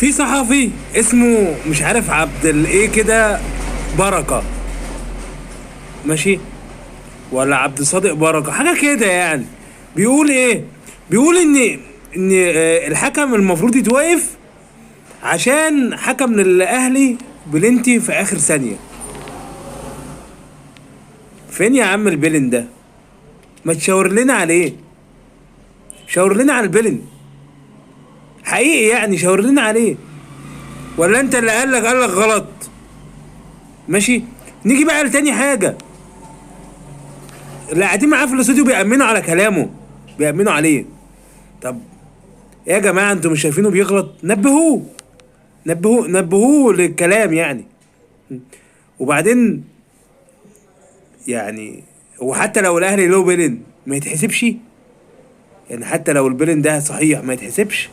في صحفي اسمه مش عارف عبد الايه كده، بركة، ماشي، ولا عبد الصادق بركة، حاجة كده يعني. بيقول ايه؟ بيقول ان الحكم المفروض يتوقف عشان حكم الاهلي بلنتي في اخر ثانية. فين يا عم البلن ده؟ ما تشاور لنا عليه، شاور لنا على البلن حقيقي يعني، شاور لنا عليه. ولا انت اللي قالك غلط؟ ماشي. نيجي بقى لتاني حاجة، اللي قاعدين معاه في الاستوديو بيأمنوا على كلامه، بيأمنوا عليه. طب يا جماعة انتوا مش شايفينه بيغلط؟ نبهوه، نبهوه للكلام يعني. وبعدين يعني، هو حتى لو الاهلي له بيلن ما يتحسبش؟ يعني حتى لو البيلن ده صحيح ما يتحسبش؟